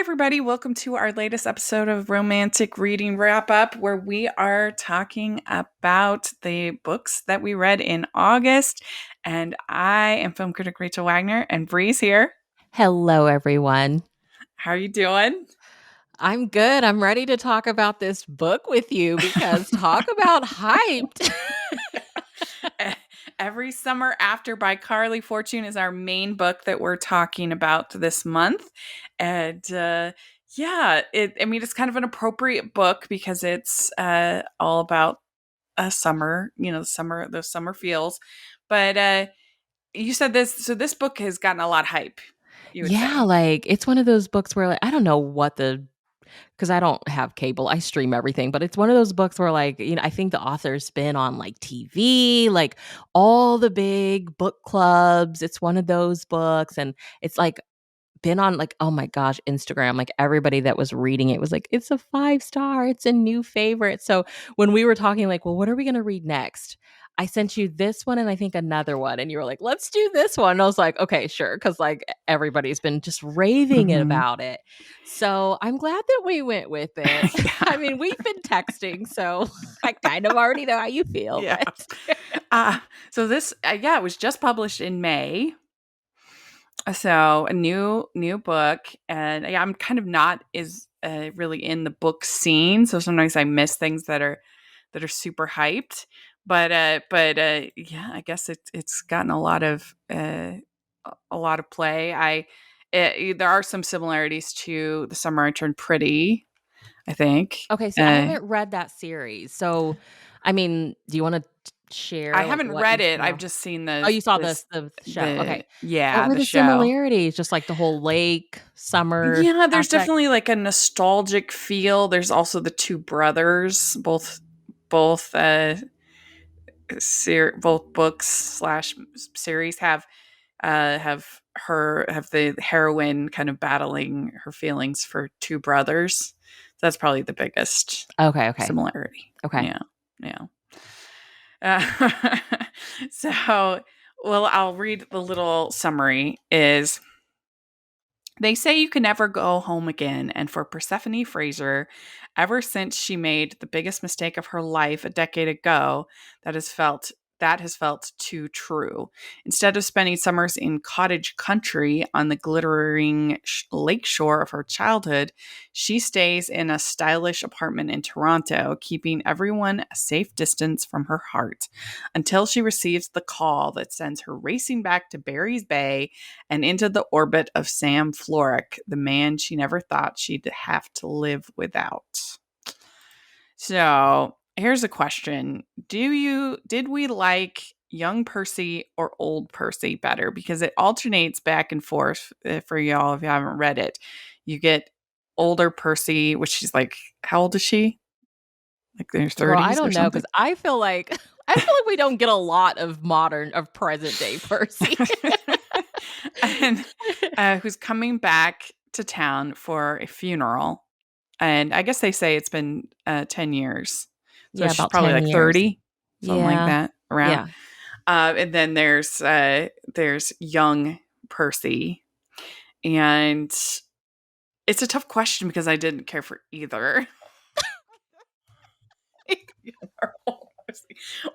everybody. Welcome to our latest episode of Romantic Reading Wrap Up, where we are talking about the books that we read in August. And I am film critic Rachel Wagner, and Bree's here. Hello, everyone. How are you doing? I'm good. I'm ready to talk about this book with you because talk about hyped. Every Summer After by Carley Fortune is our main book that we're talking about this month. And it's kind of an appropriate book because it's all about summer, those summer feels. But you said this book has gotten a lot of hype, you would Yeah, say. it's one of those books where I don't know because I don't have cable. I stream everything, but it's one of those books where I think the author's been on TV, like all the big book clubs. It's one of those books and it's been on oh my gosh, Instagram. Like everybody that was reading it was like, it's a 5-star, it's a new favorite. So when we were talking well, what are we going to read next? I sent you this one and I think another one. And you were like, let's do this one. And I was like, okay, sure. Cause everybody's been just raving it Mm-hmm. about it. So I'm glad that we went with it. Yeah. I mean, we've been texting, so I kind of already know how you feel. Yeah. But So this, it was just published in May. So a new book, and I'm kind of not as really in the book scene, so sometimes I miss things that are super hyped. But yeah, I guess it's gotten a lot of play. There are some similarities to The Summer I Turned Pretty, I think. okay, see, I haven't read that series. So, I mean, do you want to I share haven't what read you it. I've saw? just seen Oh, you saw the show. Okay. What were the the show. similarities? Just like the whole lake summer Yeah, there's aspect? definitely like a nostalgic feel. There's also the two brothers, both both books slash series have the heroine kind of battling her feelings for two brothers. That's probably the biggest Okay. similarity. Okay. Yeah. Uh, so, well, I'll read the little summary. Is They say you can never go home again, and for Persephone Fraser, ever since she made the biggest mistake of her life a decade ago, that has felt too true. Instead of spending summers in cottage country on the glittering lake shore of her childhood, she stays in a stylish apartment in Toronto, keeping everyone a safe distance from her heart, until she receives the call that sends her racing back to Barry's Bay and into the orbit of Sam Florek, the man she never thought she'd have to live without. So here's a question. Did we like young Percy or old Percy better? Because it alternates back and forth for y'all if you haven't read it. You get older Percy, which she's like, how old is she? Like in her Girl, I 30s or don't know something? because I feel like we don't get a lot of present day Percy. And who's coming back to town for a funeral. And I guess they say it's been 10 years. So Yeah, she's about probably 10 like years. 30, something like Yeah. that around. Yeah. And then there's young Percy. And it's a tough question because I didn't care for either.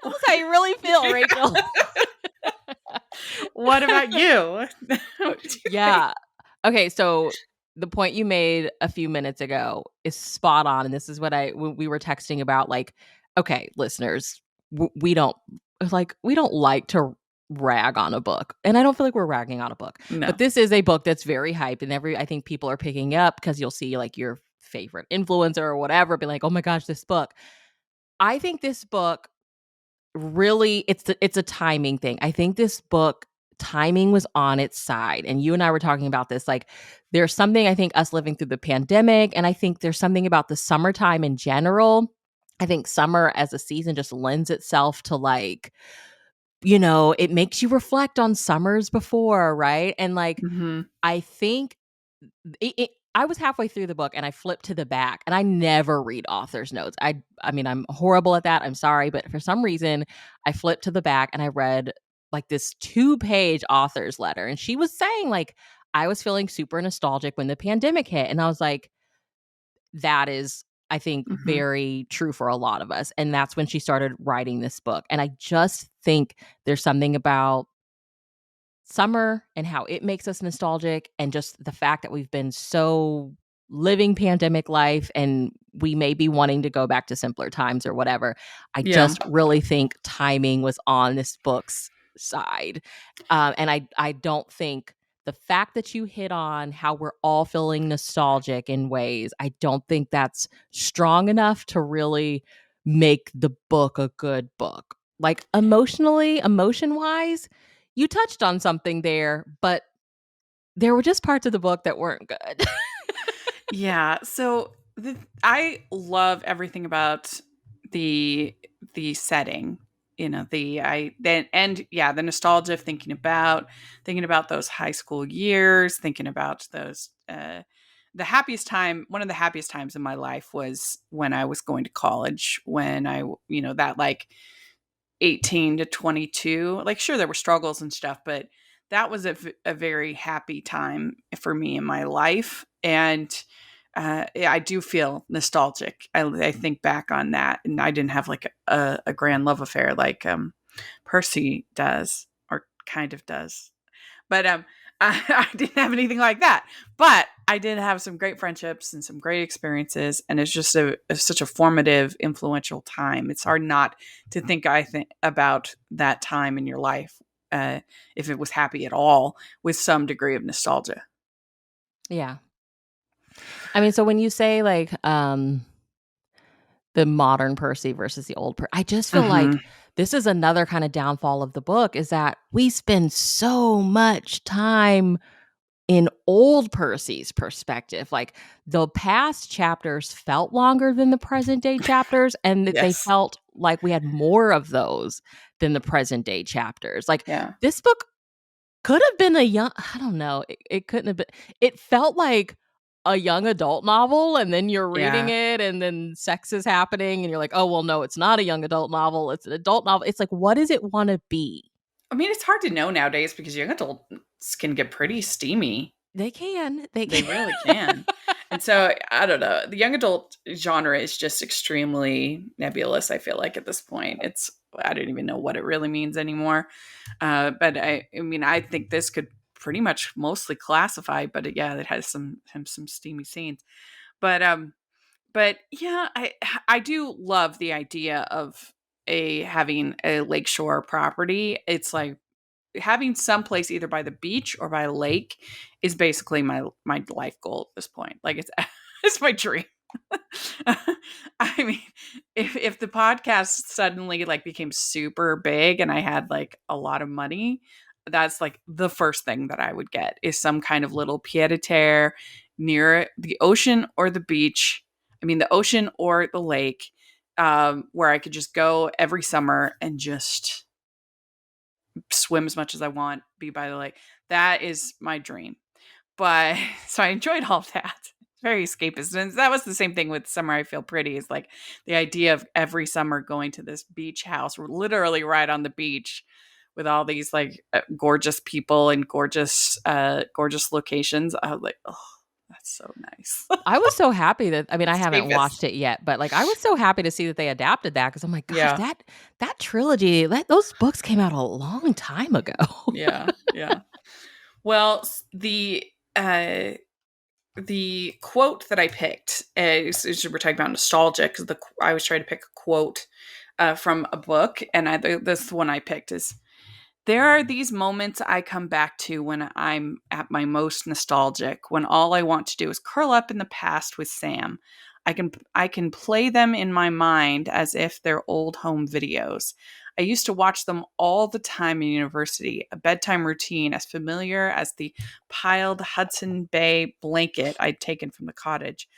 That's how you really feel, Rachel. What about you? Yeah. Okay, so the point you made a few minutes ago is spot on, and this is what we were texting about. Okay, listeners, we don't like to rag on a book, and I don't feel like we're ragging on a book, No. but this is a book that's very hyped, and I think people are picking up because you'll see your favorite influencer or whatever be like, oh my gosh, this book. I think this book really it's a timing thing. I think this book timing was on its side, and you and I were talking about this. There's something, I think, us living through the pandemic, and I think there's something about the summertime in general. I think summer as a season just lends itself to it makes you reflect on summers before, right? And Mm-hmm. I think I was halfway through the book and I flipped to the back, and I never read author's notes. I mean, I'm horrible at that. I'm sorry, but for some reason I flipped to the back and I read this 2-page author's letter, and she was saying I was feeling super nostalgic when the pandemic hit, and I was like, that is, I think, Mhm. very true for a lot of us. And that's when she started writing this book. And I just think there's something about summer and how it makes us nostalgic, and just the fact that we've been so living pandemic life and we may be wanting to go back to simpler times or whatever. I Yeah. just really think timing was on this book's side. And I don't think the fact that you hit on how we're all feeling nostalgic in ways, I don't think that's strong enough to really make the book a good book. Like emotionally, emotion wise, you touched on something there, but there were just parts of the book that weren't good. Yeah. So I love everything about the the setting. You know, the I then and yeah, the nostalgia of thinking about those high school years, thinking about those the happiest time, one of the happiest times in my life was when I was going to college, when that like 18 to 22. Like, sure, there were struggles and stuff, but that was a very happy time for me in my life. And yeah, I do feel nostalgic. I think back on that, and I didn't have like a grand love affair like Percy does, or kind of does. But I didn't have anything like that. But I did have some great friendships and some great experiences, and it's just such a formative, influential time. It's hard not to think I think about that time in your life, if it was happy at all, with some degree of nostalgia. Yeah. I mean, so when you say like the modern Percy versus the old I just feel like Hmm. this is another kind of downfall of the book, is that we spend so much time in old Percy's perspective. Like the past chapters felt longer than the present day chapters, and that they Yes. felt like we had more of those than the present day chapters. Like Yeah. this book could have been a young, I don't know, it couldn't have been, it felt like a young adult novel, and then you're reading Yeah. it and then sex is happening and you're like, "Oh, well, no, it's not a young adult novel, it's an adult novel." It's like, what does it wanna be? I mean, it's hard to know nowadays because young adults can get pretty steamy. They They can. really can. And so, I don't know, the young adult genre is just extremely nebulous, I feel like, at this point. I don't even know what it really means anymore. But I mean, I think this could pretty much mostly classify, but yeah, it has some steamy scenes. But but yeah, I do love the idea of a having a lakeshore property. It's like having some place either by the beach or by a lake is basically my life goal at this point. Like, it's it's my dream. I mean, if the podcast suddenly like became super big and I had like a lot of money, that's like the first thing that I would get is some kind of little pied a terre near the ocean or the beach. I mean, the ocean or the lake, where I could just go every summer and just swim as much as I want, be by the lake. That is my dream. But so I enjoyed all of that. Very escapist. And that was the same thing with Summer I Feel Pretty, is like the idea of every summer going to this beach house, literally right on the beach with all these like gorgeous people and gorgeous locations. I was like, oh, that's so nice. I was so happy that, I mean, I haven't Escapist. watched it yet, but, like, I was so happy to see that they adapted that, because 'cause I'm like, "Gosh, Yeah. that trilogy, those books came out a long time ago." Yeah. Yeah. Well, the quote that I picked is we're talking about nostalgia, because I was trying to pick a quote from a book, and this one I picked is, "There are these moments I come back to when I'm at my most nostalgic, when all I want to do is curl up in the past with Sam. I can play them in my mind as if they're old home videos. I used to watch them all the time in university, a bedtime routine as familiar as the piled Hudson Bay blanket I'd taken from the cottage.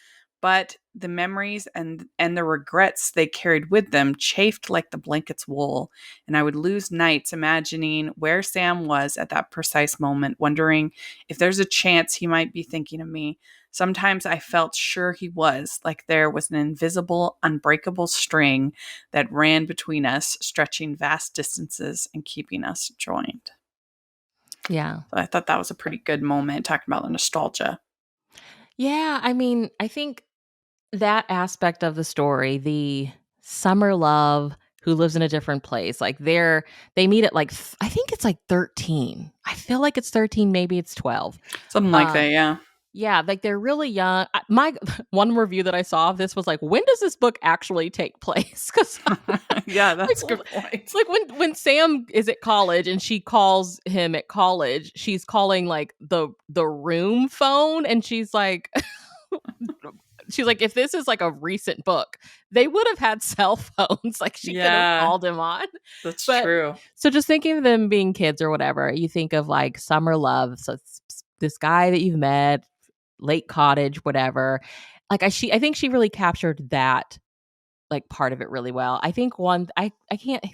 But the memories and the regrets they carried with them chafed like the blanket's wool, and I would lose nights imagining where Sam was at that precise moment, wondering if there's a chance he might be thinking of me. Sometimes I felt sure he was, like there was an invisible, unbreakable string that ran between us, stretching vast distances and keeping us joined." Yeah. So I thought that was a pretty good moment talking about the nostalgia. Yeah, I mean, I think that aspect of the story, the summer love who lives in a different place, like they meet at like I think it's like 13. I feel like it's 13, maybe it's 12. Something like Uh that, yeah. yeah, like they're really young. My one review that I saw of this was like, when does this book actually take place? Cuz Yeah, like that's a good point. like when Sam is at college and she calls him at college, she's calling like the room phone, and she's like if this is like a recent book, they would have had cell phones, like she could have Yeah, called him on. that's But true. so just thinking of them being kids or whatever, you think of like summer love. So it's this guy that you've met, late cottage, whatever. Like I think she really captured that like part of it really well. I think I can't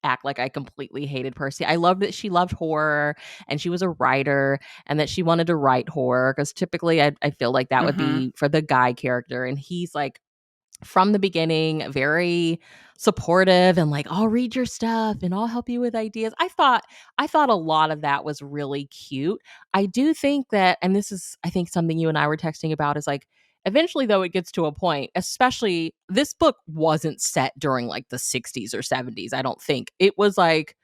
act like I completely hated Percy. I love that she loved horror and she was a writer and that she wanted to write horror, because typically I feel like that would Mhm. be for the guy character, and he's like from the beginning very supportive and like, I'll read your stuff and I'll help you with ideas. I thought a lot of that was really cute. I do think that, and this is I think something you and I were texting about, is like eventually though it gets to a point, especially this book wasn't set during like the 60s or 70s. I don't think it was like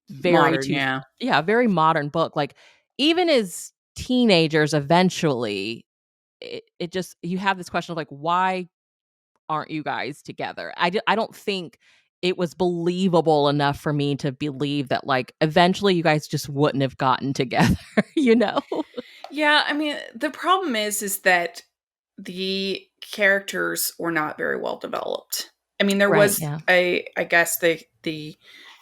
very Modern, too yeah. yeah, very modern book. Like even as teenagers eventually it just, you have this question of like, why aren't you guys together? I don't think it was believable enough for me to believe that like eventually you guys just wouldn't have gotten together, you know? Yeah, I mean, the problem is that the characters were not very well developed. I mean, there Right, was yeah. I guess the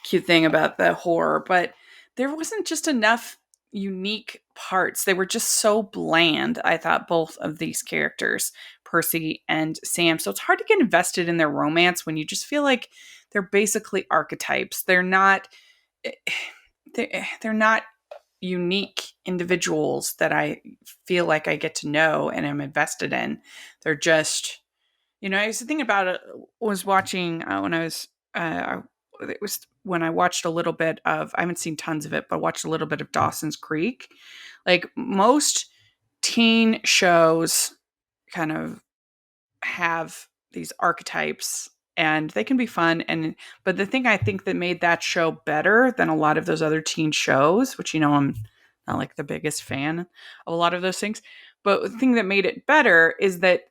cute thing about the horror, but there wasn't just enough unique parts. They were just so bland, I thought, both of these characters, Percy and Sam. So it's hard to get invested in their romance when you just feel like they're basically archetypes. They're not eh, they're not unique individuals that I feel like I get to know and am invested in. They're just, I was thinking about it, was watching when I was, it was when I watched a little bit of, I haven't seen tons of it, but watched a little bit of Dawson's Creek. Like most teen shows kind of have these archetypes and they can be fun, and but the thing I think that made that show better than a lot of those other teen shows, which I'm not like the biggest fan of a lot of those things, but the thing that made it better is that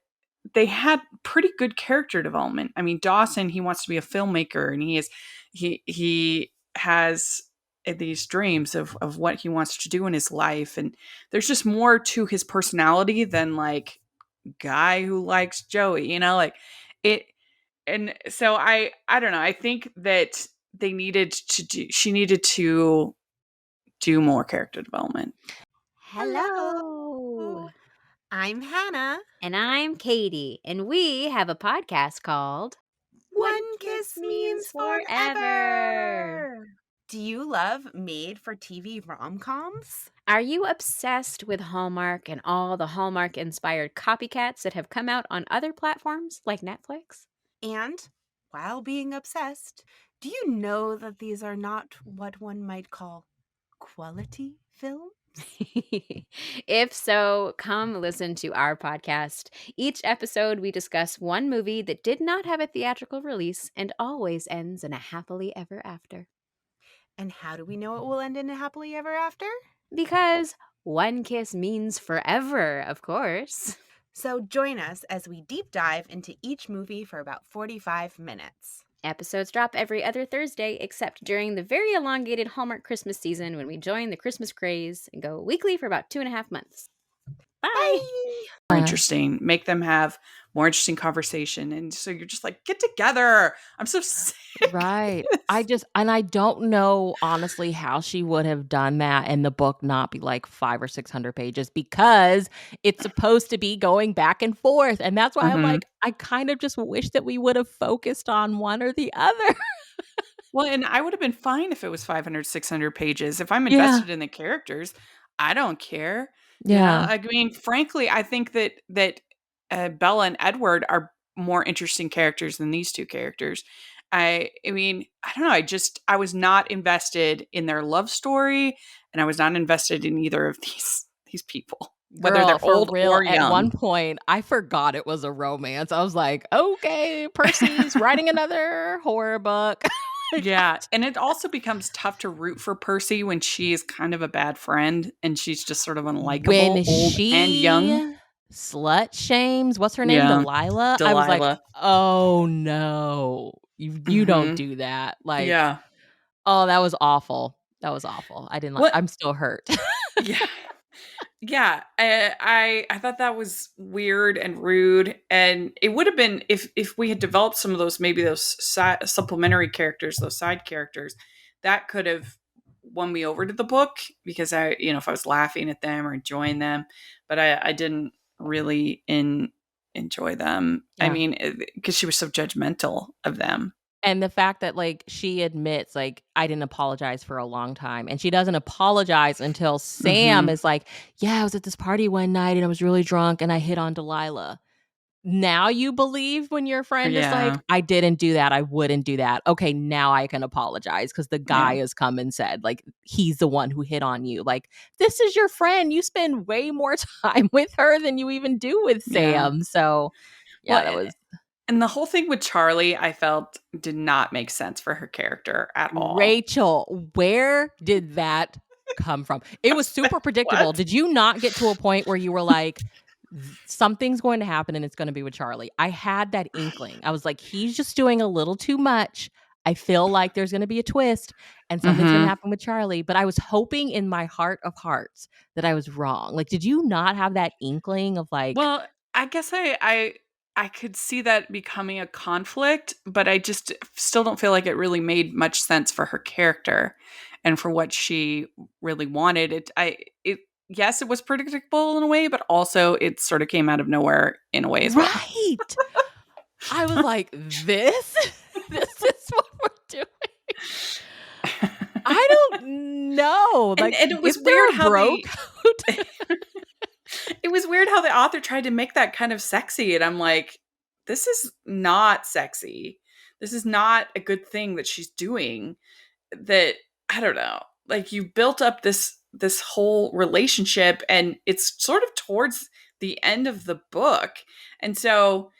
they had pretty good character development. I mean, Dawson, he wants to be a filmmaker, and he has these dreams of what he wants to do in his life, and there's just more to his personality than like guy who likes Joey, like it. And so I don't know. I think that she needed to do more character development. Hello. Hello. I'm Hannah. And I'm Katie, and we have a podcast called One kiss means forever. Do you love made for TV rom-coms? Are you obsessed with Hallmark and all the Hallmark inspired copycats that have come out on other platforms like Netflix? And while being obsessed, do you know that these are not what one might call quality films? If so, come listen to our podcast. Each episode, we discuss one movie that did not have a theatrical release and always ends in a happily ever after. And how do we know it will end in a happily ever after? Because one kiss means forever, of course. So join us as we deep dive into each movie for about 45 minutes. Episodes drop every other Thursday, except during the very elongated Hallmark Christmas season when we join the Christmas craze and go weekly for about 2.5 months. Bye! More interesting. Make them have more interesting conversation, and so you're just like, get together. I'm so sick. Right. I don't know honestly how she would have done that and the book not be like 5 or 600 pages, because it's supposed to be going back and forth. And that's why I'm Mhm. like, I kind of just wish that we would have focused on one or the other. Well, and I would have been fine if it was 500, 600 pages. If I'm Yeah. invested in the characters, I don't care. Yeah. I mean, frankly, I think that Bella and Edward are more interesting characters than these two characters. I mean, I don't know. I was not invested in their love story, and I was not invested in either of these people, whether Girl, they're for old real, or at young. one point, I forgot it was a romance. I was like, okay, Percy's writing another horror book. Yeah, and it also becomes tough to root for Percy when she is kind of a bad friend and she's just sort of unlikable, When old and young. she slut shames, what's her name? Yeah, Delilah? I was like, Delilah. oh no, you don't Hmm. do that. Like, Yeah. oh, that was awful. That was awful. I didn't like, What? I'm still hurt. Yeah. Yeah, I thought that was weird and rude, and it would have been if we had developed some of those, maybe those supplementary characters, those side characters, that could have won me over to the book because if I was laughing at them or enjoying them, but I didn't really enjoy them. I Yeah. mean, because she was so judgmental of them. And the fact that, like, she admits, like, I didn't apologize for a long time. And she doesn't apologize until Sam Hmm. is like, yeah, I was at this party one night and I was really drunk and I hit on Delilah. Now you believe when your friend is like, Yeah, I didn't do that. I wouldn't do that. Okay, now I can apologize because the guy yeah, has come and said, like, he's the one who hit on you. Like, this is your friend. You spend way more time with her than you even do with yeah. Sam. So, yeah, Well, that was and the whole thing with Charlie, I felt did not make sense for her character at all. Rachel. Where did that come from? It was super predictable. What? Did you not get to a point where you were like, something's going to happen and it's going to be with Charlie? I had that inkling. I was like, he's just doing a little too much. I feel like there's going to be a twist and something's going to Hmm. happen with Charlie. But I was hoping in my heart of hearts that I was wrong. Like, did you not have that inkling of like, Well, I guess I could see that becoming a conflict, but I just still don't feel like it really made much sense for her character and for what she really wanted. It yes, it was predictable in a way, but also it sort of came out of nowhere in a way as well. right? I was like, this? This is what we're doing. I don't know. and Like, and it was is there weird a how bro the code? it was weird how the author tried to make that kind of sexy, and I'm like, this is not sexy. This is not a good thing that she's doing. That I don't know. Like you built up this whole relationship, and it's sort of towards the end of the book, and so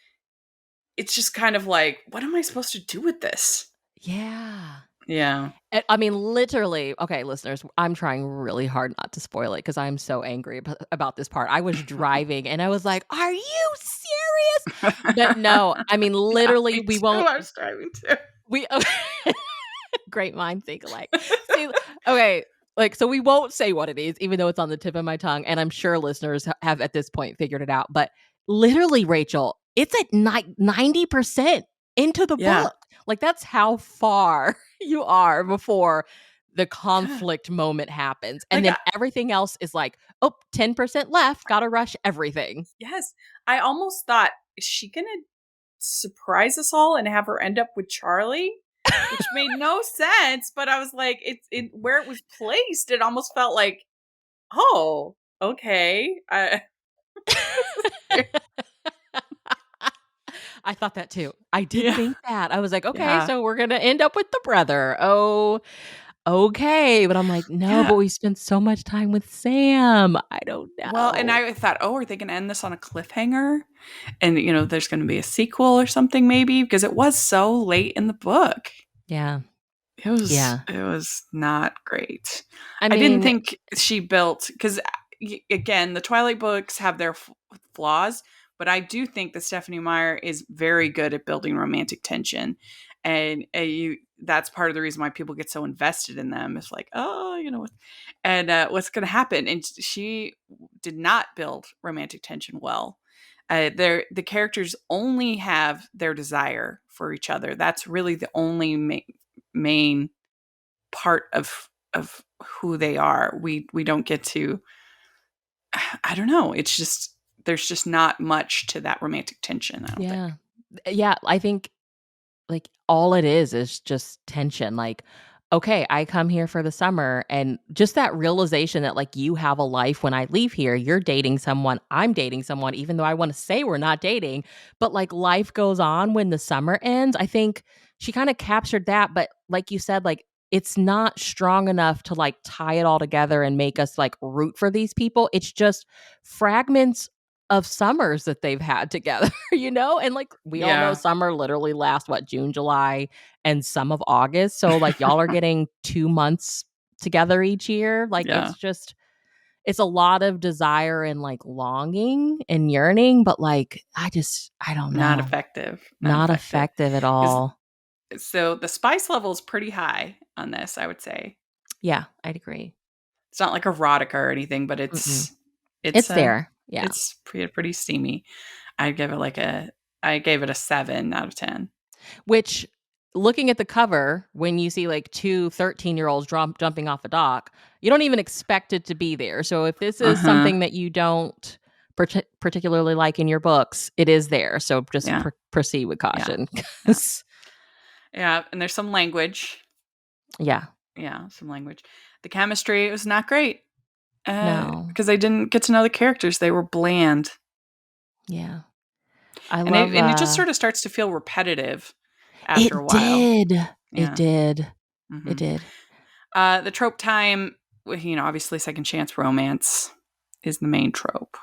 it's just kind of like, what am I supposed to do with this? Yeah. Yeah. I mean, literally, okay, listeners, I'm trying really hard not to spoil it because I'm so angry about this part. I was driving and I was like, are you serious? But no, I mean, Yeah, literally, me we too. won't, I was driving too. we, great minds think alike. See, okay, like, so we won't say what it is, even though it's on the tip of my tongue. And I'm sure listeners have at this point figured it out. But literally, Rachel, it's at 90% into the Yeah. book. Like, that's how far you are before the Yeah. conflict moment happens. And Like then everything else is like, oh, 10% left. Gotta rush everything. yes, I almost thought, is she gonna surprise us all and have her end up with Charlie? Which made no sense, but I was like, it where it was placed, it almost felt like, oh, okay. I thought that too. I did Yeah. think that. I was like, okay, Yeah. so we're gonna end up with the brother. Oh, okay. But I'm like, no, Yeah. but we spent so much time with Sam. I don't Well, and know. I thought, oh, are they gonna end this on a cliffhanger? And there's gonna be a sequel or something maybe, because it was so late in the book. Yeah. It was Yeah. it was not great. I I didn't mean, think she built, because again, the Twilight books have their flaws, but I do think that Stephanie Meyer is very good at building romantic tension, and that's part of the reason why people get so invested in them. It's like, oh, and what's going to happen? And she did not build romantic tension well. The characters only have their desire for each other. That's really the only main part of who they are. We don't get to, I don't know. It's just there's just not much to that romantic tension, I don't think. yeah. Yeah. I think like all it is just tension. Like, okay, I come here for the summer and just that realization that like you have a life when I leave here, you're dating someone, I'm dating someone, even though I want to say we're not dating, but like life goes on when the summer ends. I think she kind of captured that, but like you said, like it's not strong enough to like tie it all together and make us like root for these people. It's just fragments of summers that they've had together, and like we all know Yeah. summer literally lasts June, July, and some of August. So like y'all are getting 2 months together each year. Like Yeah. it's a lot of desire and like longing and yearning, but like I don't know. Not effective. Not effective at all. So the spice level is pretty high on this, I would say. Yeah, I'd agree. It's not like erotica or anything, but it's there. Yeah. It's pretty steamy. I gave it a 7 out of 10. Which, looking at the cover, when you see like two 13-year-olds jumping off a dock, you don't even expect it to be there. So if this is something that you don't particularly like in your books, it is there. So just proceed with caution. Yeah, and there's some language. Yeah. Yeah, some language. The chemistry was not great. No. Because I didn't get to know the characters. They were bland. Yeah. And it just sort of starts to feel repetitive after a while. It did. Yeah. It did. Mm-hmm. It did. The trope time, obviously second chance romance is the main trope.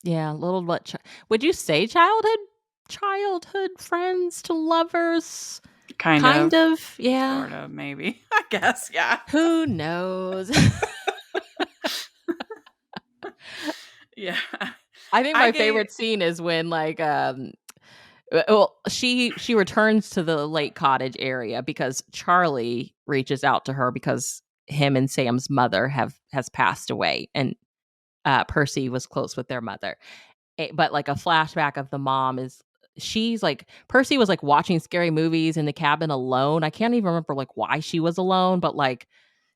Yeah, little what would you say childhood friends to lovers? Kind of, yeah. Sort of, maybe. I guess, yeah. Who knows? Yeah. I think my favorite scene is when like she returns to the Lake Cottage area because Charlie reaches out to her because him and Sam's mother has passed away, and Percy was close with their mother. But like a flashback of the mom is she's like Percy was like watching scary movies in the cabin alone. I can't even remember like why she was alone, but like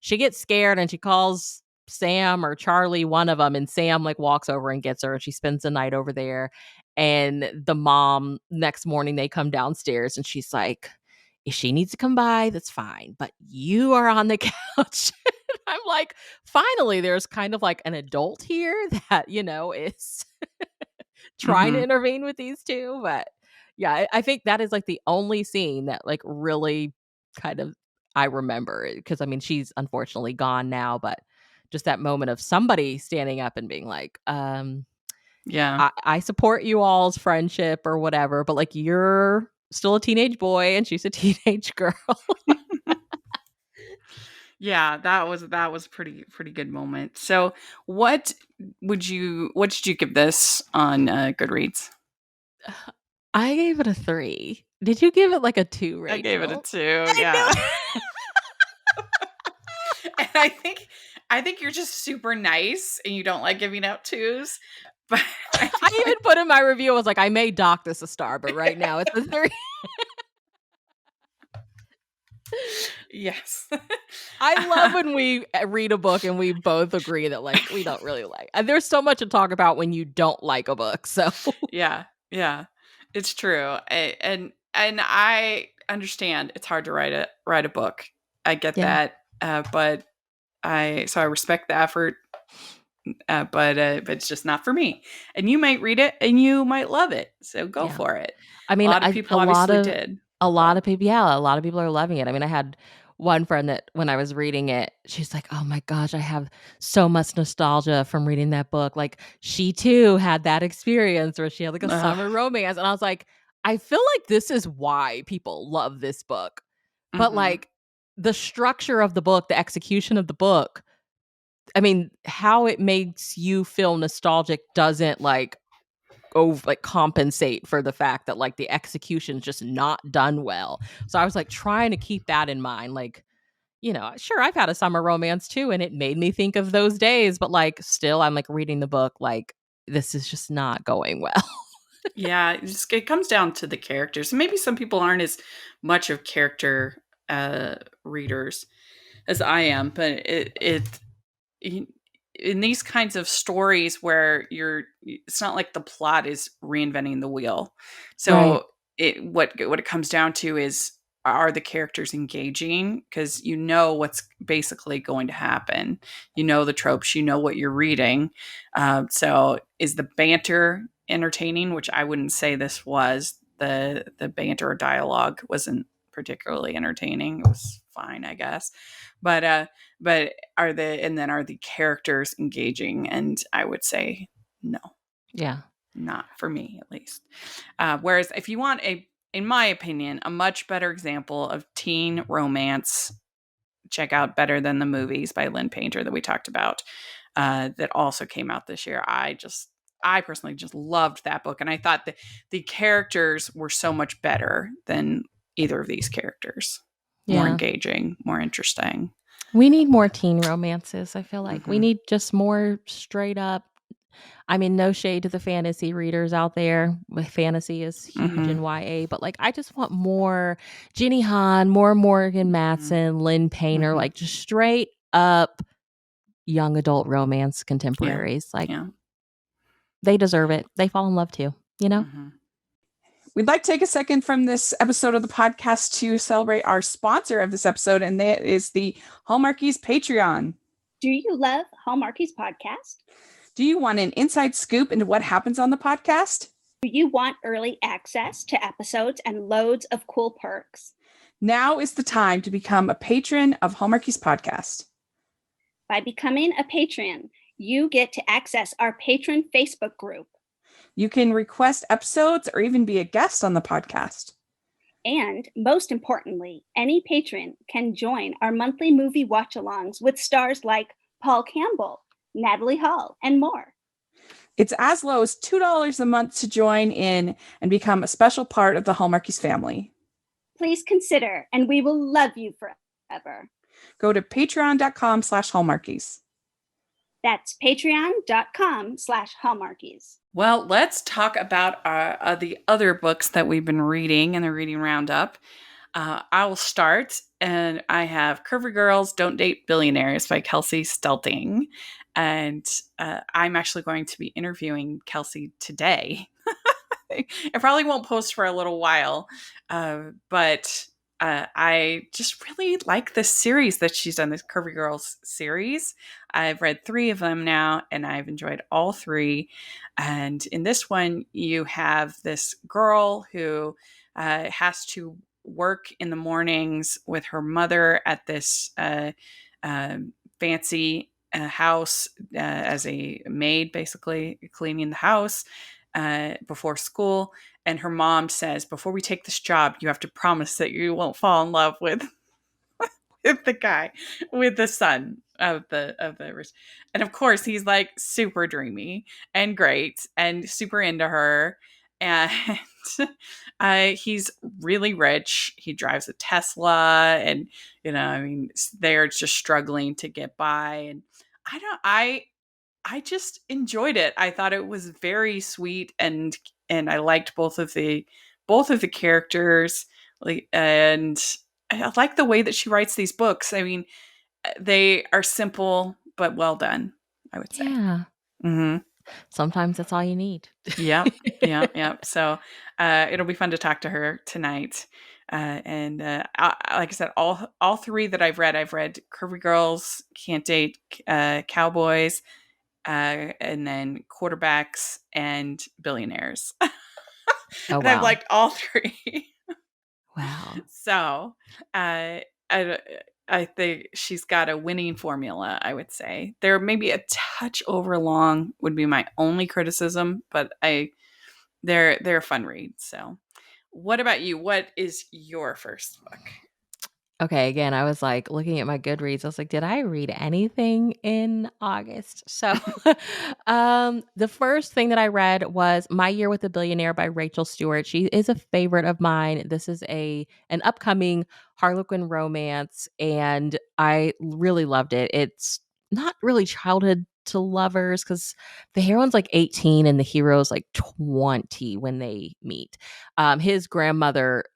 she gets scared and she calls Sam or Charlie, one of them, and Sam like walks over and gets her and she spends the night over there. And the mom, next morning they come downstairs and she's like, if she needs to come by, that's fine, but you are on the couch. I'm like, finally there's kind of like an adult here that is trying to intervene with these two. But yeah, I think that is like the only scene that like really kind of I remember it, because I mean she's unfortunately gone now, but just that moment of somebody standing up and being like, yeah, I support you all's friendship or whatever, but like you're still a teenage boy and she's a teenage girl. Yeah, that was pretty good moment. So what did you give this on Goodreads? I gave it a 3. Did you give it like a 2, Rachel? I gave it a 2. Yeah. And I think you're just super nice and you don't like giving out 2s. But I even put in my review, I was like, I may dock this a star, but right now it's a 3. Yes. I love when we read a book and we both agree that like we don't really like. And there's so much to talk about when you don't like a book. So yeah, it's true. And I understand it's hard to write a book. I get that, but I respect the effort. But it's just not for me. And you might read it and you might love it. So go for it. I mean, a lot of people obviously did. A lot of people are loving it. I mean, I had one friend that when I was reading it, she's like, oh my gosh, I have so much nostalgia from reading that book. Like she too had that experience where she had like a summer romance. And I was like, I feel like this is why people love this book. But like the structure of the book, the execution of the book, I mean, how it makes you feel nostalgic doesn't like compensate for the fact that like the execution's just not done well. So I was like trying to keep that in mind. Like, sure, I've had a summer romance too, and it made me think of those days, but like still I'm like reading the book like this is just not going well. Yeah, it comes down to the characters. Maybe some people aren't as much of character readers as I am, but in these kinds of stories where it's not like the plot is reinventing the wheel. So what it comes down to is, are the characters engaging? Because what's basically going to happen. The tropes, what you're reading. So is the banter entertaining? Which I wouldn't say this was. The banter or dialogue wasn't particularly entertaining. It was fine, I guess. But are the characters engaging? And I would say no. Yeah. Not for me, at least. Whereas if you want in my opinion, a much better example of teen romance, check out Better Than the Movies by Lynn Painter that we talked about, that also came out this year. I personally just loved that book. And I thought that the characters were so much better than either of these characters. More engaging, more interesting. We need more teen romances. I feel like we need just more straight up. I mean, no shade to the fantasy readers out there. Fantasy is huge in YA, but like I just want more Jenny Han, more Morgan Matson, Lynn Painter, like just straight up young adult romance contemporaries. Like they deserve it. They fall in love too, you know? We'd like to take a second from this episode of the podcast to celebrate our sponsor of this episode, and that is the Hallmarkies Patreon. Do you love Hallmarkies podcast? Do you want an inside scoop into what happens on the podcast? Do you want early access to episodes and loads of cool perks? Now is the time to become a patron of Hallmarkies podcast. By becoming a patron, you get to access our patron Facebook group. You can request episodes or even be a guest on the podcast. And most importantly, any patron can join our monthly movie watch-alongs with stars like Paul Campbell, Natalie Hall, and more. It's as low as $2 a month to join in and become a special part of the Hallmarkies family. Please consider, and we will love you forever. Go to patreon.com/Hallmarkies. That's patreon.com/Hallmarkies. Well, let's talk about the other books that we've been reading in the reading roundup. I will start, and I have Curvy Girls Don't Date Billionaires by Kelsey Stelting. And I'm actually going to be interviewing Kelsey today. I probably won't post for a little while, but I just really like this series that she's done, this Curvy Girls series. I've read 3 of them now, and I've enjoyed all 3. And in this one, you have this girl who has to work in the mornings with her mother at this fancy house as a maid, basically cleaning the house before school. And her mom says, before we take this job, you have to promise that you won't fall in love with the guy, with the son of the and of course he's like super dreamy and great and super into her, and he's really rich. He drives a Tesla, and I mean, they're just struggling to get by. And I just enjoyed it. I thought it was very sweet, and I liked both of the characters, and I like the way that she writes these books. I mean, they are simple but well done, I would say. Yeah. Sometimes that's all you need. Yeah. So it'll be fun to talk to her tonight. And like I said, all 3 that I've read Curvy Girls, Can't Date Cowboys, and then Quarterbacks and Billionaires. Oh, and wow. I've liked all 3. Wow. So I think she's got a winning formula, I would say. They're maybe a touch over long would be my only criticism, but they're a fun read. So what about you? What is your first book? Okay, again, I was like looking at my Goodreads. I was like, did I read anything in August? So the first thing that I read was My Year with a Billionaire by Rachel Stewart. She is a favorite of mine. This is an upcoming Harlequin romance, and I really loved it. It's not really childhood to lovers because the heroine's like 18 and the hero's like 20 when they meet. His grandmother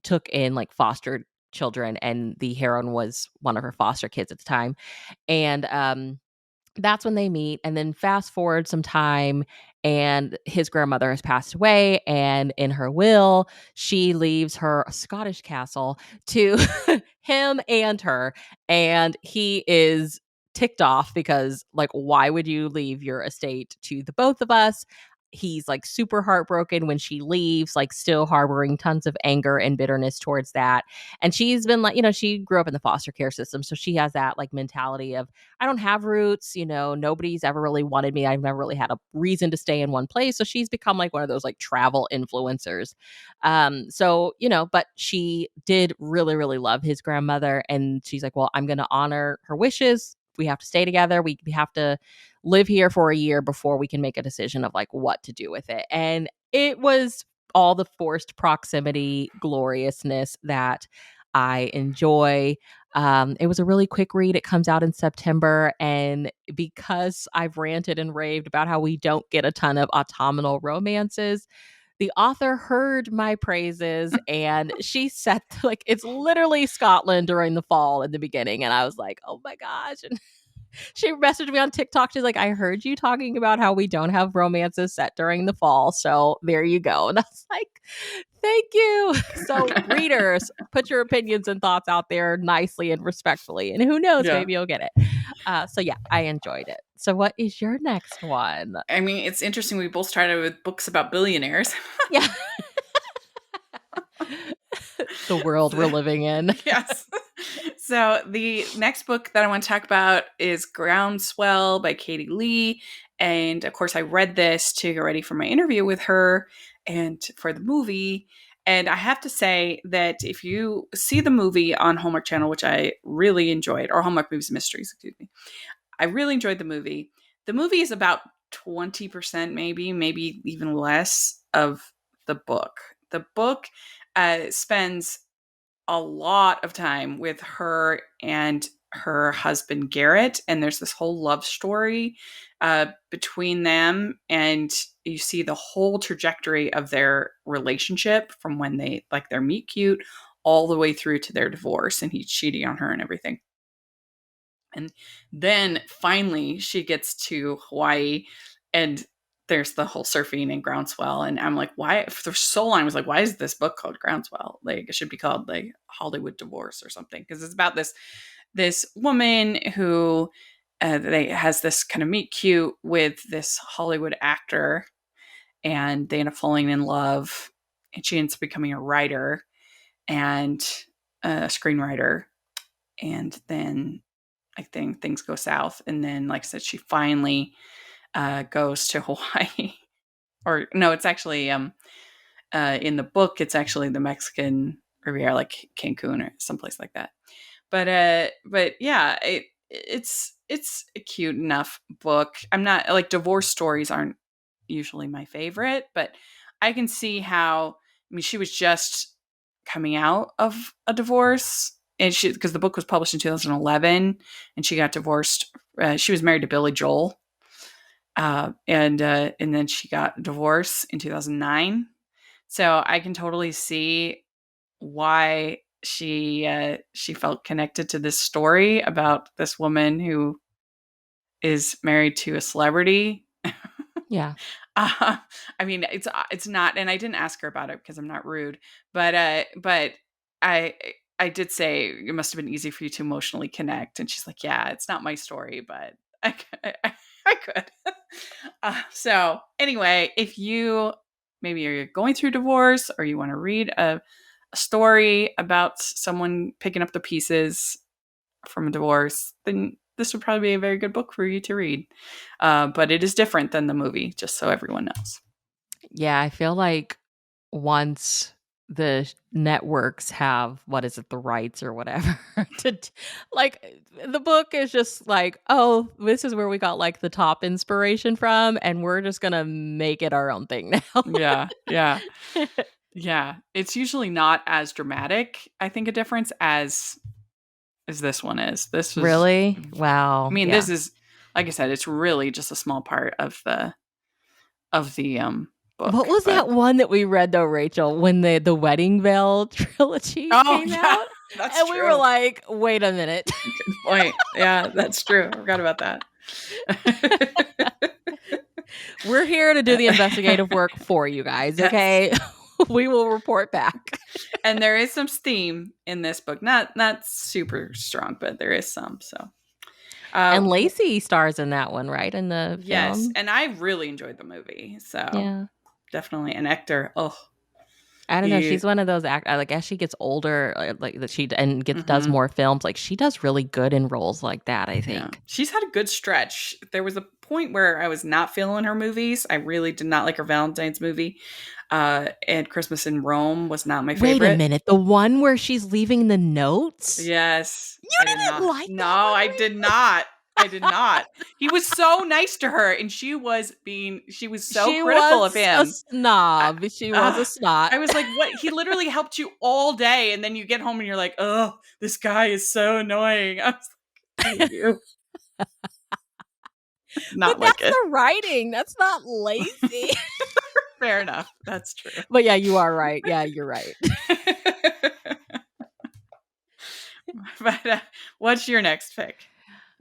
took in like fostered children, and the heroine was one of her foster kids at the time. And that's when they meet. And then fast forward some time, and his grandmother has passed away, and in her will she leaves her Scottish castle to him and her, and he is ticked off because, like, why would you leave your estate to the both of us? he's like super heartbroken when she leaves, like still harboring tons of anger and bitterness towards that. And she's been like, she grew up in the foster care system. So she has that like mentality of, I don't have roots, nobody's ever really wanted me. I've never really had a reason to stay in one place. So she's become like one of those like travel influencers. But she did really, really love his grandmother. And she's like, well, I'm going to honor her wishes. We have to stay together. We have to live here for a year before we can make a decision of like what to do with it. And it was all the forced proximity gloriousness that I enjoy. It was a really quick read. It comes out in September. And because I've ranted and raved about how we don't get a ton of autumnal romances, the author heard my praises and she said, like, it's literally Scotland during the fall in the beginning. And I was like, oh my gosh. And she messaged me on TikTok. She's like, I heard you talking about how we don't have romances set during the fall. So there you go. And I was like, thank you. So readers, put your opinions and thoughts out there nicely and respectfully. And who knows, maybe you'll get it. I enjoyed it. So what is your next one? I mean, it's interesting. We both started with books about billionaires. Yeah. The world we're living in. Yes. So the next book that I want to talk about is Groundswell by Katie Lee. And of course, I read this to get ready for my interview with her and for the movie. And I have to say that if you see the movie on Hallmark Channel, which I really enjoyed, or Hallmark Movies and Mysteries, excuse me, I really enjoyed the movie. The movie is about 20%, maybe even less of the book. The book spends a lot of time with her and her husband Garrett, and there's this whole love story between them, and you see the whole trajectory of their relationship from when they like their meet cute all the way through to their divorce, and he's cheating on her and everything. And then finally she gets to Hawaii, and there's the whole surfing and Groundswell. And I'm like, why? For so long, I was like, why is this book called Groundswell? Like, it should be called like Hollywood Divorce or something. Because it's about this woman who they has this kind of meet cute with this Hollywood actor, and they end up falling in love, and she ends up becoming a writer and a screenwriter. And then I think things go south. And then, like I said, she finally goes to Hawaii. Or no, it's actually in the book, it's actually the Mexican Riviera, like Cancun or someplace like that. But yeah, it's a cute enough book. I'm not like, divorce stories aren't usually my favorite, but I can see how, I mean, she was just coming out of a divorce, and because the book was published in 2011 and she got divorced. She was married to Billy Joel. And then she got divorced in 2009. So I can totally see why she felt connected to this story about this woman who is married to a celebrity. Yeah. I mean, it's not, and I didn't ask her about it because I'm not rude, but I did say it must have been easy for you to emotionally connect, and she's like, yeah, it's not my story, but I could. So anyway, if you maybe are going through divorce, or you want to read a story about someone picking up the pieces from a divorce, then this would probably be a very good book for you to read. But it is different than the movie, just so everyone knows. Yeah, I feel like once the networks have, what is it, the rights or whatever, like the book is just like, oh, this is where we got like the top inspiration from, and we're just gonna make it our own thing now. Yeah. It's usually not as dramatic, I think, a difference as this one is. This was Really? Wow. I mean, yeah. This is, like I said, it's really just a small part of the book. What was that one that we read though, Rachel, when the Wedding Veil trilogy came out? That's and true. We were like, wait a minute. Good point. Yeah, that's true. I forgot about that. We're here to do the investigative work for you guys, okay? Yes. We will report back. And there is some steam in this book. Not super strong, but there is some. So And Lacey stars in that one, right? In the Yes, film. and I really enjoyed the movie. So Yeah. definitely an actor. Oh, I don't know. She's one of those like as she gets older, like that she and does more films. Like she does really good in roles like that. I think she's had a good stretch. There was a point where I was not feeling her movies. I really did not like her Valentine's movie. And Christmas in Rome was not my favorite. Wait a minute, the one where she's leaving the notes? Yes, you didn't like that? No, I did not. I did not. He was so nice to her, and she was so critical of him. A snob. She was a snot. I was like, what? He literally helped you all day, and then you get home and you're like, oh, this guy is so annoying. I was like, I hate you. But that's the writing. That's not lazy. Fair enough. That's true. But yeah, you are right. Yeah, you're right. But what's your next pick?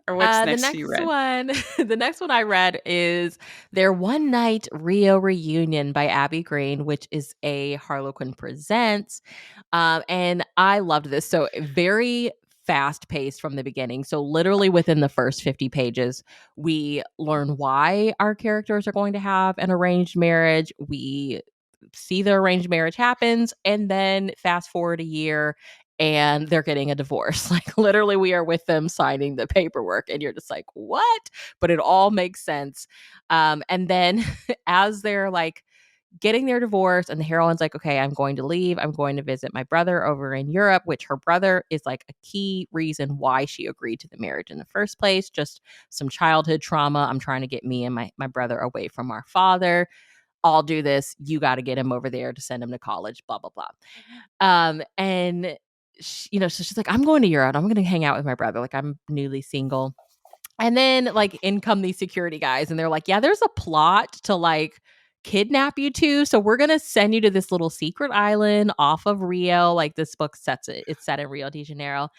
Or what's next you read? The next one I read is Their One Night Rio Reunion by Abby Green, which is a Harlequin Presents. And I loved this. So very fast paced from the beginning. So literally within the first 50 pages, we learn why our characters are going to have an arranged marriage. We see the arranged marriage happens, and then fast forward a year and they're getting a divorce. Like literally we are with them signing the paperwork and you're just like, what? But it all makes sense. And then as they're like getting their divorce and the heroine's like, okay, I'm going to leave. I'm going to visit my brother over in Europe, which her brother is like a key reason why she agreed to the marriage in the first place. Just some childhood trauma. I'm trying to get me and my brother away from our father. I'll do this. You got to get him over there to send him to college, blah, blah, blah. And she, so she's like, I'm going to Europe. I'm going to hang out with my brother. Like I'm newly single. And then like in come these security guys and they're like, yeah, there's a plot to like kidnap you two. So we're going to send you to this little secret island off of Rio. Like this book it's set in Rio de Janeiro.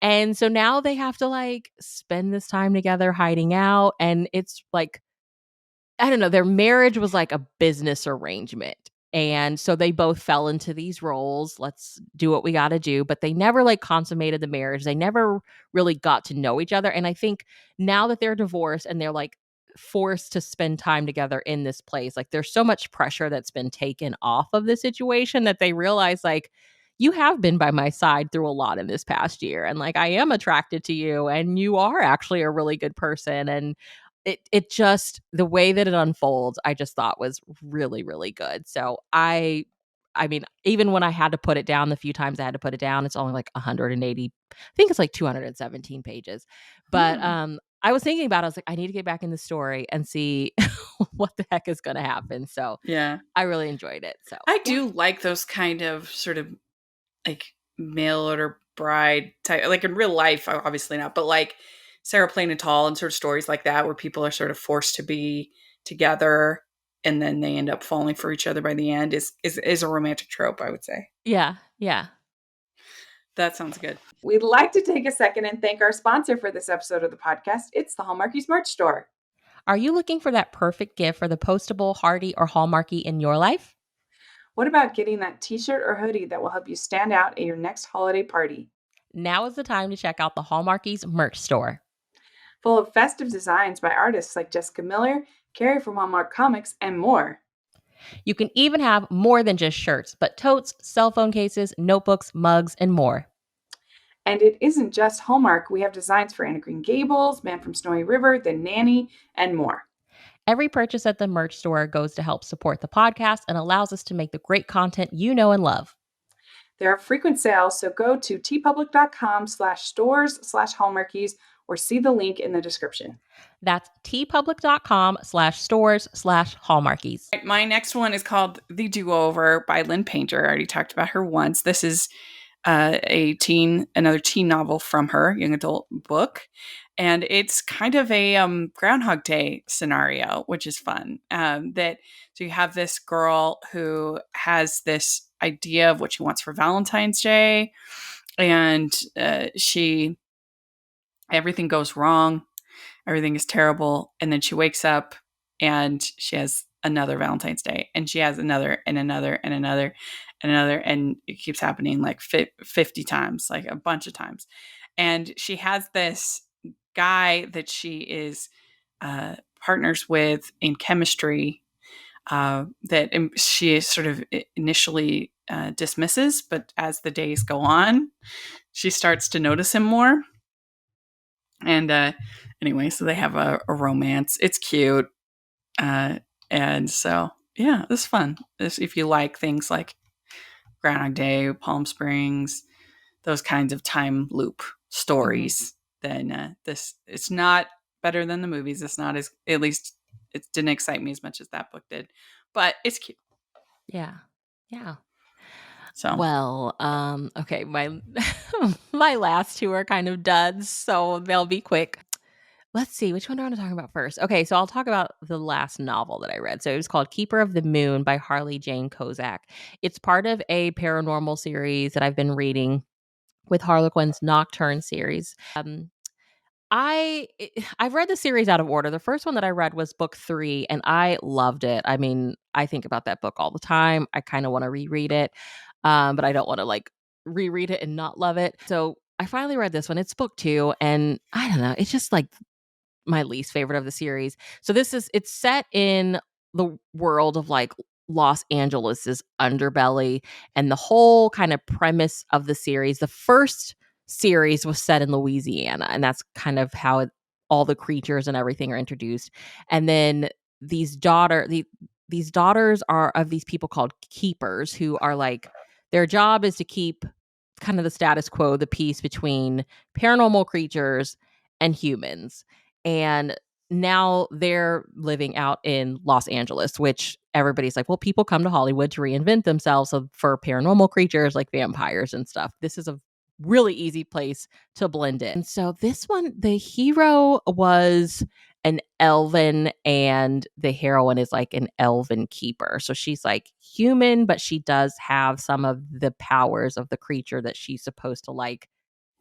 And so now they have to like spend this time together hiding out. And it's like, I don't know, their marriage was like a business arrangement. And so they both fell into these roles. Let's do what we got to do. But they never like consummated the marriage. They never really got to know each other. And I think now that they're divorced and they're like forced to spend time together in this place, like there's so much pressure that's been taken off of the situation that they realize like, you have been by my side through a lot in this past year. And like, I am attracted to you and you are actually a really good person. And it just the way that it unfolds, I just thought was really, really good. So I mean, even when I had to put it down, the few times I had to put it down, it's only like 180, I think it's like 217 pages. But I was thinking about it, I was like, I need to get back in the story and see what the heck is gonna happen. So yeah, I really enjoyed it. So I do like those kind of sort of like mail order bride type, like in real life, obviously not, but like Sarah Plain and Tall and sort of stories like that where people are sort of forced to be together and then they end up falling for each other by the end is a romantic trope, I would say. Yeah. That sounds good. We'd like to take a second and thank our sponsor for this episode of the podcast. It's the Hallmarkies merch store. Are you looking for that perfect gift for the postable, Hardy, or Hallmarky in your life? What about getting that t-shirt or hoodie that will help you stand out at your next holiday party? Now is the time to check out the Hallmarkies merch store. Full of festive designs by artists like Jessica Miller, Carrie from Hallmark Comics, and more. You can even have more than just shirts, but totes, cell phone cases, notebooks, mugs, and more. And it isn't just Hallmark. We have designs for Anna Green Gables, Man from Snowy River, The Nanny, and more. Every purchase at the merch store goes to help support the podcast and allows us to make the great content you know and love. There are frequent sales, so go to tpublic.com/stores/Hallmarkies or see the link in the description. That's tpublic.com/stores/Hallmarkies. My next one is called The Do-Over by Lynn Painter. I already talked about her once. This is another teen novel from her young adult book. And it's kind of a Groundhog Day scenario, which is fun. So you have this girl who has this idea of what she wants for Valentine's Day. And everything goes wrong. Everything is terrible. And then she wakes up and she has another Valentine's Day. And she has another and another and another and another. And it keeps happening like 50 times, like a bunch of times. And she has this guy that she is partners with in chemistry that she sort of initially dismisses, but as the days go on, she starts to notice him more. And anyway, so they have a romance. It's cute. And so, yeah, it's fun. If you like things like Groundhog Day, Palm Springs, those kinds of time loop stories, then it's not better than the movies. It's not as, at least it didn't excite me as much as that book did, but it's cute. Yeah. Yeah. So, Well, okay, my my last two are kind of duds, so they'll be quick. Let's see, which one do I want to talk about first? Okay, so I'll talk about the last novel that I read. So it was called Keeper of the Moon by Harley Jane Kozak. It's part of a paranormal series that I've been reading with Harlequin's Nocturne series. I've read the series out of order. The first one that I read was book 3, and I loved it. I mean, I think about that book all the time. I kind of want to reread it, but I don't want to like reread it and not love it. So I finally read this one. It's book 2, and I don't know. It's just like my least favorite of the series. So it's set in the world of like Los Angeles's underbelly, and the whole kind of premise of the series. The first series was set in Louisiana, and that's kind of how all the creatures and everything are introduced. And then these daughters are of these people called keepers, who are like, their job is to keep kind of the status quo, the peace between paranormal creatures and humans. And now they're living out in Los Angeles, which everybody's like, well, people come to Hollywood to reinvent themselves for paranormal creatures like vampires and stuff. This is a really easy place to blend in. And so this one, the hero was an elven and the heroine is like an elven keeper. So she's like human, but she does have some of the powers of the creature that she's supposed to like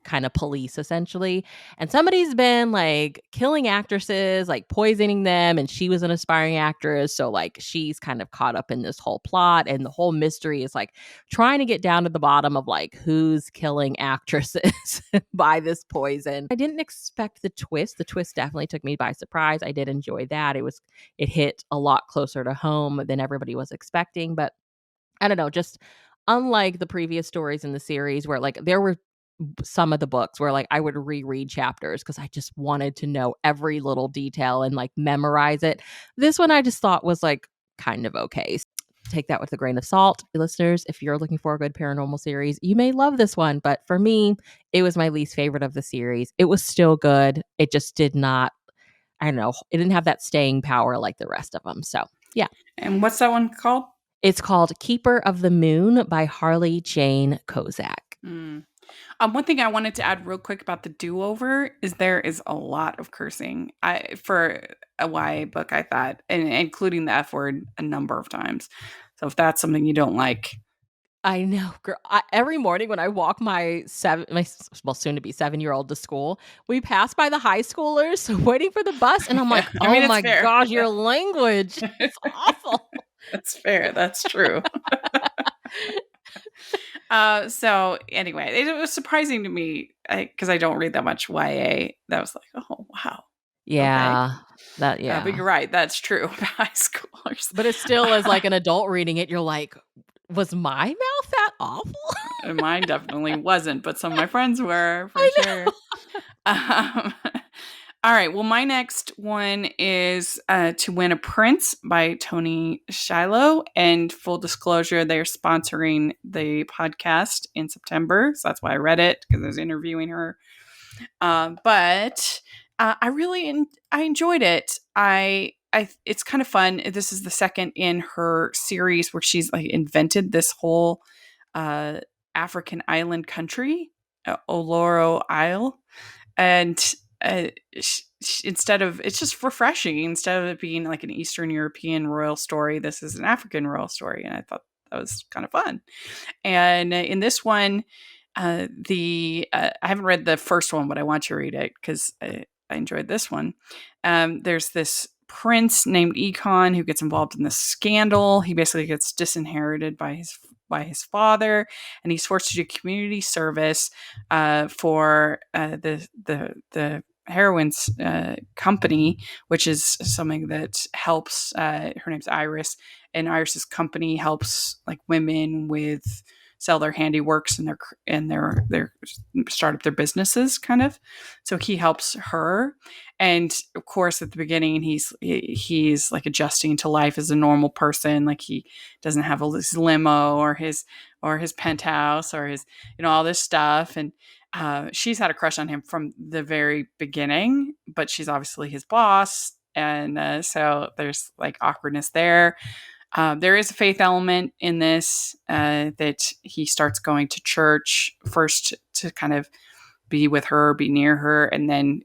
kind of police essentially. And somebody's been like killing actresses, like poisoning them, and she was an aspiring actress, so like she's kind of caught up in this whole plot, and the whole mystery is like trying to get down to the bottom of like who's killing actresses by this poison. I didn't expect the twist. The twist definitely took me by surprise. I did enjoy that. It hit a lot closer to home than everybody was expecting, but I don't know, just unlike the previous stories in the series where like there were some of the books where like I would reread chapters because I just wanted to know every little detail and like memorize it. This one I just thought was like kind of okay. Take that with a grain of salt, listeners. If you're looking for a good paranormal series, you may love this one, but for me, it was my least favorite of the series. It was still good. It just did not, I don't know, it didn't have that staying power like the rest of them. So yeah. and what's that one called? It's called Keeper of the Moon by Harley Jane Kozak. One thing I wanted to add real quick about the do-over is there is a lot of cursing. For a YA book, I thought, and including the F word a number of times. So if that's something you don't like, I know, girl. Every morning when I walk my soon to be 7-year-old to school, we pass by the high schoolers waiting for the bus, and I'm like, I mean, oh it's my fair. gosh, your language, it's awful. That's fair. That's true. So anyway, it was surprising to me because I don't read that much YA. That was like, oh wow, Yeah, but you're right. That's true about high schoolers. But it still is like an adult reading it. You're like, was my mouth that awful? And mine definitely wasn't, but some of my friends were for sure. All right. Well, my next one is To Win a Prince by Tony Shiloh. And full disclosure, they're sponsoring the podcast in September. So that's why I read it, because I was interviewing her. But I really I enjoyed it. It's kind of fun. This is the second in her series where she's like invented this whole African island country, Oloro Isle. And instead of, it's just refreshing. Instead of it being like an Eastern European royal story, this is an African royal story. And I thought that was kind of fun. And in this one, I haven't read the first one, but I want you to read it because I enjoyed this one. There's this prince named Econ who gets involved in this scandal. He basically gets disinherited by his father, and he's forced to do community service for the heroine's company, which is something that helps. Her name's Iris, and Iris's company helps like women with sell their handiworks and their start up their businesses, kind of. So he helps her, and of course at the beginning he's like adjusting to life as a normal person. Like he doesn't have his limo or his penthouse or his all this stuff, and she's had a crush on him from the very beginning, but she's obviously his boss, and so there's like awkwardness there. There is a faith element in this, that he starts going to church first to kind of be with her, be near her, and then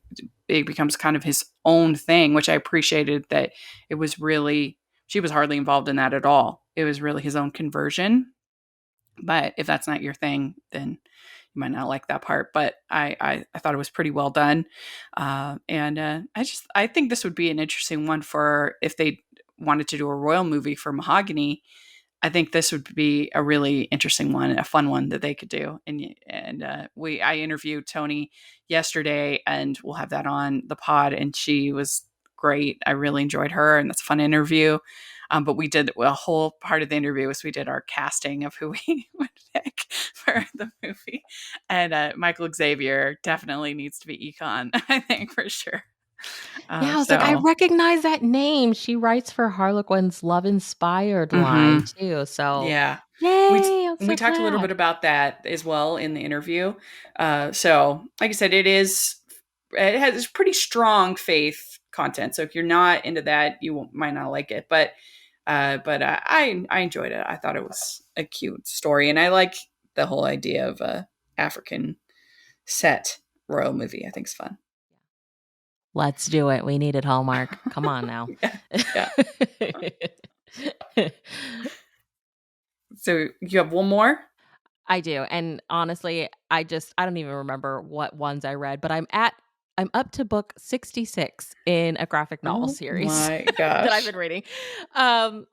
it becomes kind of his own thing, which I appreciated that it was really, she was hardly involved in that at all. It was really his own conversion. But if that's not your thing, then you might not like that part. But I thought it was pretty well done. And I think this would be an interesting one for if they wanted to do a royal movie for Mahogany. I think this would be a really interesting one, a fun one that they could do. I interviewed Toni yesterday, and we'll have that on the pod. And she was great. I really enjoyed her, and that's a fun interview. But we did a whole part of the interview was we did our casting of who we would pick for the movie. And Michael Xavier definitely needs to be Econ, I think, for sure. Yeah, I was like, I recognize that name. She writes for Harlequin's Love Inspired line too. So yeah, yay! we talked a little bit about that as well in the interview. So like I said, it has pretty strong faith content. So if you're not into that, you might not like it. But I enjoyed it. I thought it was a cute story, and I like the whole idea of a African set royal movie. I think it's fun. Let's do it. We needed Hallmark. Come on now. Yeah. So you have one more? I do. And honestly, I don't even remember what ones I read, but I'm up to book 66 in a graphic novel series my gosh. that I've been reading. I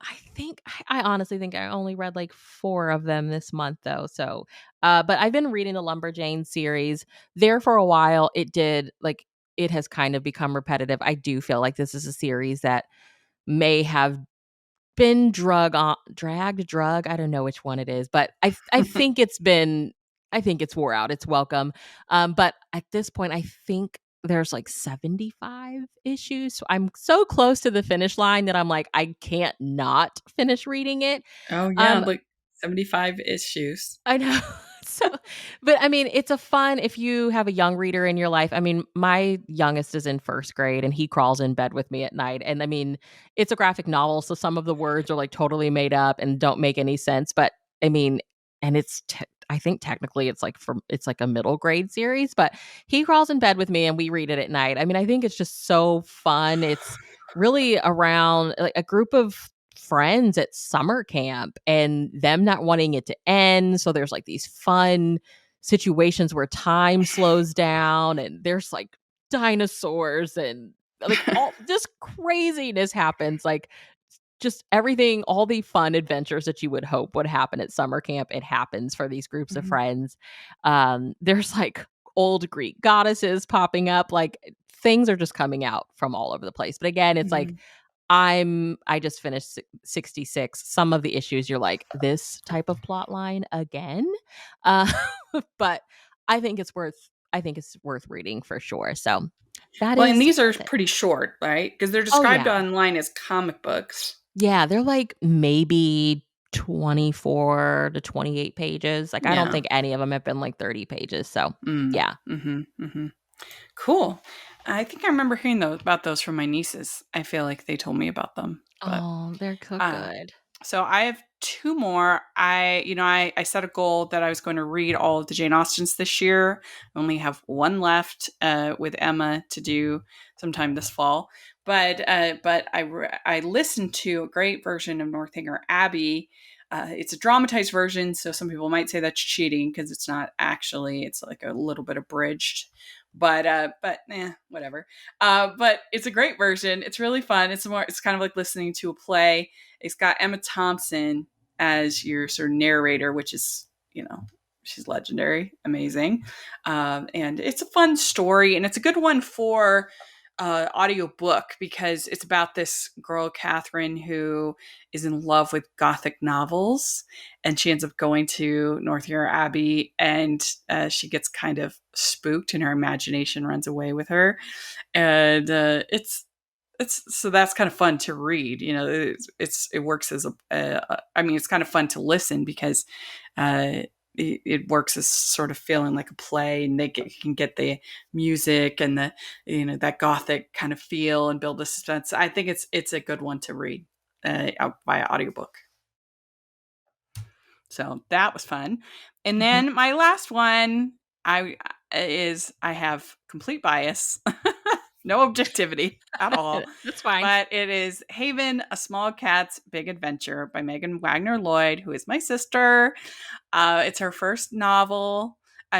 honestly think I only read like 4 of them this month though. So, but I've been reading the Lumberjane series there for a while. It has kind of become repetitive. I do feel like this is a series that may have been drug. I don't know which one it is, but I think I think it's wore out. It's welcome. But at this point, I think there's like 75 issues. So I'm so close to the finish line that I'm like, I can't not finish reading it. Oh yeah, like 75 issues. I know. But I mean, it's if you have a young reader in your life. I mean, my youngest is in 1st grade and he crawls in bed with me at night. And I mean, it's a graphic novel. So some of the words are like totally made up and don't make any sense. But I mean, and I think technically it's like a middle grade series, but he crawls in bed with me and we read it at night. I mean, I think it's just so fun. It's really around like a group of friends at summer camp and them not wanting it to end. So there's like these fun situations where time slows down and there's like dinosaurs and like all this craziness happens. Like just everything, all the fun adventures that you would hope would happen at summer camp, it happens for these groups of friends. There's like old Greek goddesses popping up, like things are just coming out from all over the place. But again, it's like I just finished 66. Some of the issues you're like, this type of plot line again. But I think it's worth reading for sure. So and these are pretty short, right? Because they're described online as comic books. Yeah, they're like maybe 24 to 28 pages. Like I don't think any of them have been like 30 pages. So yeah. Cool. I think I remember hearing about those from my nieces. I feel like they told me about them. But, they're so good. So I have 2 more. I set a goal that I was going to read all of the Jane Austens this year. I only have 1 left with Emma to do sometime this fall. But I listened to a great version of Northanger Abbey. It's a dramatized version, so some people might say that's cheating because it's not actually. It's like a little bit abridged. But whatever. But it's a great version. It's really fun. It's kind of like listening to a play. It's got Emma Thompson as your sort of narrator, which is, she's legendary, amazing. And it's a fun story, and it's a good one for audiobook because it's about this girl, Catherine, who is in love with Gothic novels, and she ends up going to Northanger Abbey, and she gets kind of spooked, and her imagination runs away with her, and it's so that's kind of fun to read. It works as I mean, it's kind of fun to listen because it works as sort of feeling like a play, and can get the music and the that Gothic kind of feel and build the suspense. I think it's a good one to read out via audiobook. So that was fun. And then my last one I have complete bias. No objectivity at all. That's fine. But it is Haven, A Small Cat's Big Adventure by Megan Wagner Lloyd, who is my sister. It's her first novel.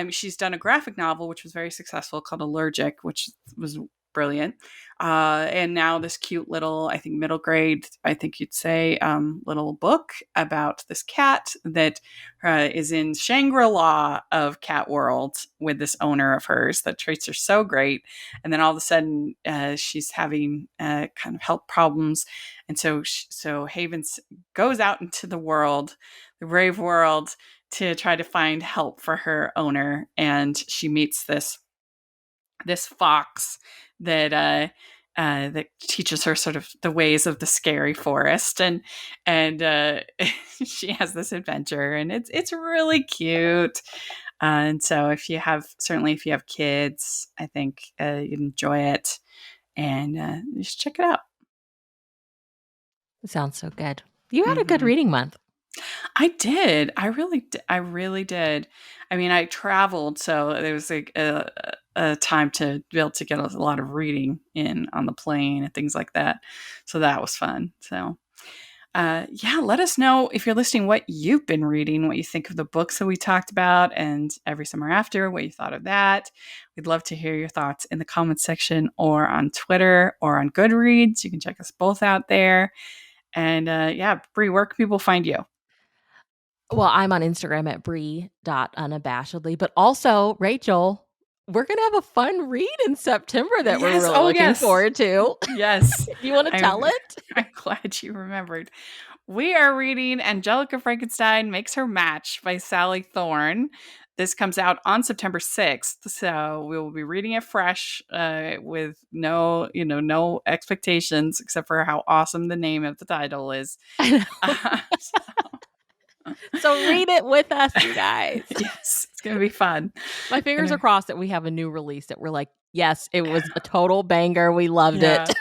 She's done a graphic novel, which was very successful, called Allergic, which was brilliant. And now this cute little, I think middle grade, I think you'd say, little book about this cat that is in Shangri-La of cat world with this owner of hers that treats her so great. And then all of a sudden she's having kind of health problems. And so Haven goes out into the world, the brave world, to try to find help for her owner. And she meets this fox that teaches her sort of the ways of the scary forest, and she has this adventure, and it's really cute. And so if you have kids, I think you'd enjoy it, and you should check it out. It sounds so good. You had a good reading month. I did. I really did. I mean, I traveled, so there was like a time to be able to get a lot of reading in on the plane and things like that. So that was fun. So, let us know if you're listening what you've been reading, what you think of the books that we talked about, and Every Summer After, what you thought of that. We'd love to hear your thoughts in the comments section or on Twitter or on Goodreads. You can check us both out there. And Bree, where can people find you? Well, I'm on Instagram at Bree.unabashedly, but also, Rachel, we're going to have a fun read in September that we're really looking forward to. Yes. You want to tell it? I'm glad you remembered. We are reading Angelica Frankenstein Makes Her Match by Sally Thorne. This comes out on September 6th, so we will be reading it fresh with no expectations except for how awesome the name of the title is. So read it with us, you guys. Yes, it's going to be fun. My fingers are crossed that we have a new release that we're like, yes, it was a total banger. We loved it.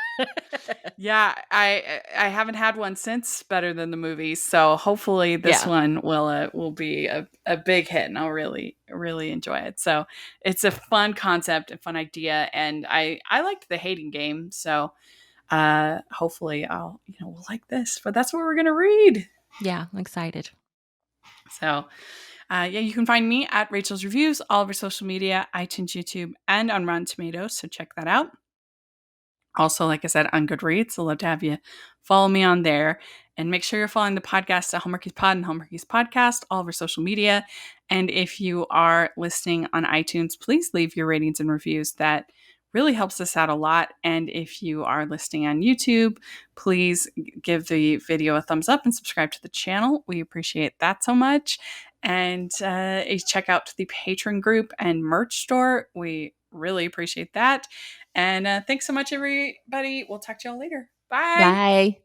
Yeah, I haven't had one since Better Than the Movie, so hopefully this one will be a big hit, and I'll really enjoy it. So it's a fun concept and fun idea, and I liked the hating game, so hopefully we'll like this. But that's what we're gonna read. Yeah, I'm excited. So, you can find me at Rachel's Reviews, all over social media, iTunes, YouTube, and on Rotten Tomatoes. So check that out. Also, like I said, on Goodreads. I'd love to have you follow me on there. And make sure you're following the podcast at Hallmarkies Pod and Hallmarkies Podcast, all over social media. And if you are listening on iTunes, please leave your ratings and reviews. That really helps us out a lot. And if you are listening on YouTube, please give the video a thumbs up and subscribe to the channel. We appreciate that so much. And check out the Patreon group and merch store. We really appreciate that. And thanks so much, everybody. We'll talk to y'all later. Bye. Bye.